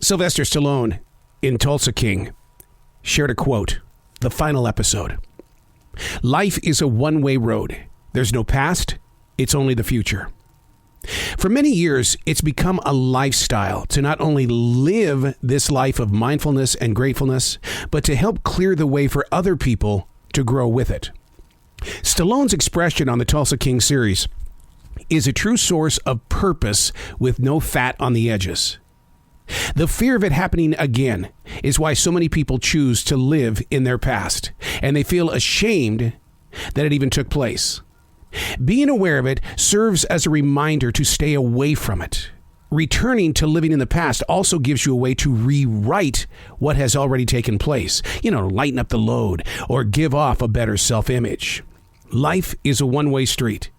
Sylvester Stallone in Tulsa King shared a quote, the final episode. Life is a one-way road. There's no past. It's only the future. For many years, it's become a lifestyle to not only live this life of mindfulness and gratefulness, but to help clear the way for other people to grow with it. Stallone's expression on the Tulsa King series is a true source of purpose with no fat on the edges. The fear of it happening again is why so many people choose to live in their past, and they feel ashamed that it even took place. Being aware of it serves as a reminder to stay away from it. Returning to living in the past also gives you a way to rewrite what has already taken place. Lighten up the load or give off a better self-image. Life is a one-way street.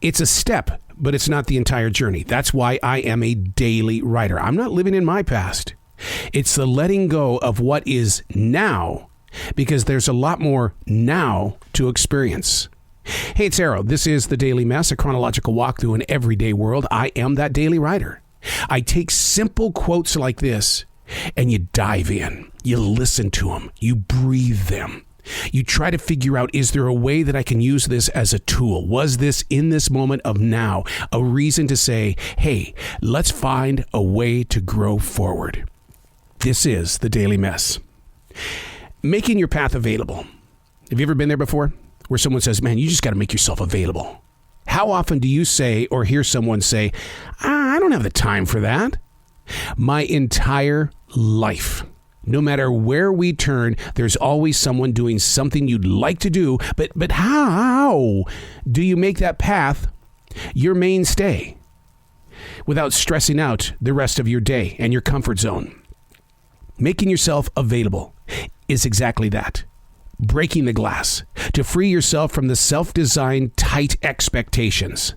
It's a step, but it's not the entire journey. That's why I am a daily writer. I'm not living in my past. It's the letting go of what is now, because there's a lot more now to experience. Hey, it's Arrow. This is The Daily Mess, a chronological walk through an everyday world. I am that daily writer. I take simple quotes like this, and you dive in. You listen to them. You breathe them. You try to figure out, is there a way that I can use this as a tool? Was this, in this moment of now, a reason to say, hey, let's find a way to grow forward? This is The Daily Mess. Making your path available. Have you ever been there before? Where someone says, man, you just got to make yourself available. How often do you say or hear someone say, I don't have the time for that? My entire life, no matter where we turn, there's always someone doing something you'd like to do. But how do you make that path your mainstay without stressing out the rest of your day and your comfort zone? Making yourself available is exactly that. Breaking the glass to free yourself from the self-designed tight expectations.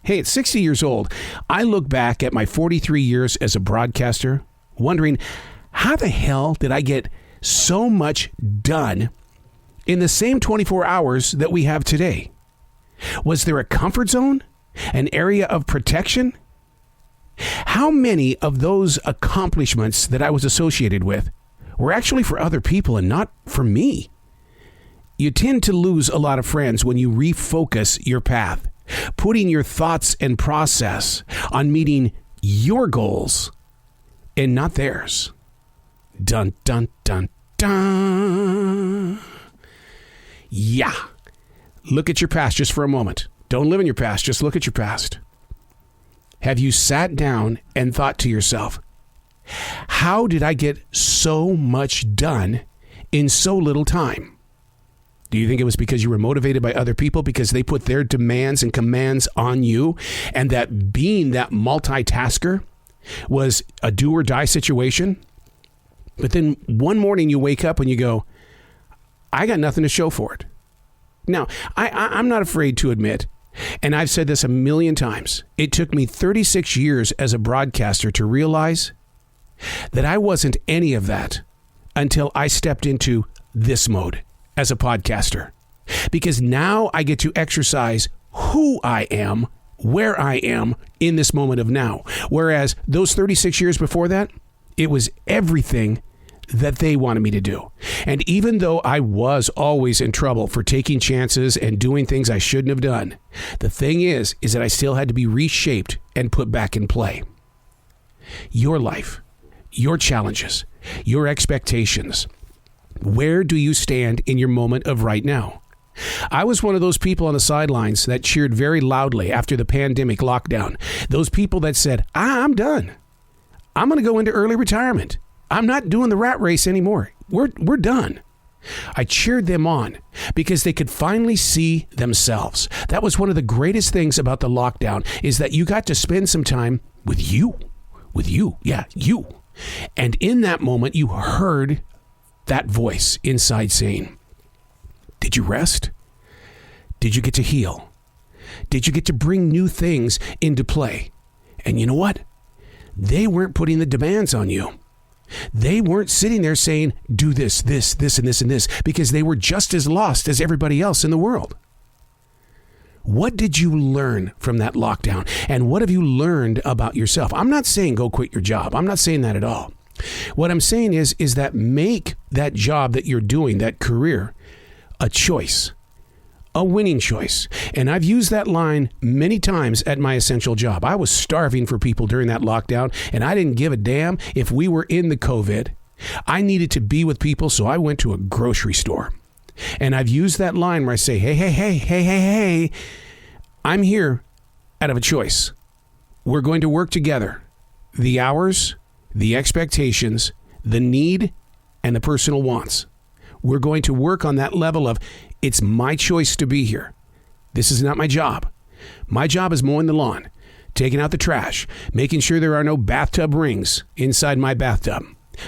Hey, at 60 years old, I look back at my 43 years as a broadcaster, wondering how the hell did I get so much done in the same 24 hours that we have today? Was there a comfort zone? An area of protection? How many of those accomplishments that I was associated with were actually for other people and not for me? You tend to lose a lot of friends when you refocus your path, putting your thoughts and process on meeting your goals and not theirs. Dun, dun, dun, dun. Yeah. Look at your past just for a moment. Don't live in your past. Just look at your past. Have you sat down and thought to yourself, how did I get so much done in so little time? Do you think it was because you were motivated by other people because they put their demands and commands on you, and that being that multitasker was a do or die situation? But then one morning you wake up and you go, I got nothing to show for it. Now, I'm not afraid to admit, and I've said this a million times, it took me 36 years as a broadcaster to realize that I wasn't any of that until I stepped into this mode as a podcaster. Because now I get to exercise who I am, where I am in this moment of now. Whereas those 36 years before that, it was everything that they wanted me to do. And even though I was always in trouble for taking chances and doing things I shouldn't have done, the thing is that I still had to be reshaped and put back in play. Your life, your challenges, your expectations. Where do you stand in your moment of right now? I was one of those people on the sidelines that cheered very loudly after the pandemic lockdown. Those people that said, I'm done. I'm going to go into early retirement. I'm not doing the rat race anymore. We're done. I cheered them on because they could finally see themselves. That was one of the greatest things about the lockdown, is that you got to spend some time with you. Yeah, you. And in that moment, you heard that voice inside saying, did you rest? Did you get to heal? Did you get to bring new things into play? And you know what? They weren't putting the demands on you. They weren't sitting there saying, do this, and this, because they were just as lost as everybody else in the world. What did you learn from that lockdown? And what have you learned about yourself? I'm not saying go quit your job. I'm not saying that at all. What I'm saying is that make that job that you're doing, that career, a choice, a winning choice. And I've used that line many times at my essential job. I was starving for people during that lockdown, and I didn't give a damn if we were in the COVID. I needed to be with people, so I went to a grocery store. And I've used that line where I say, hey, I'm here out of a choice. We're going to work together. The hours, the expectations, the need, and the personal wants. We're going to work on that level of, it's my choice to be here. This is not my job. My job is mowing the lawn, taking out the trash, making sure there are no bathtub rings inside my bathtub.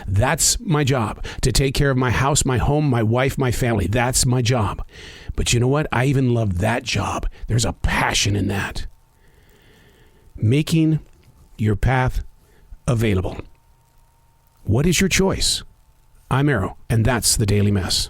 That's my job, to take care of my house, my home, my wife, my family. That's my job. But you know what? I even love that job. There's a passion in that. Making your path available. What is your choice? I'm Arrow, and that's the Daily Mess.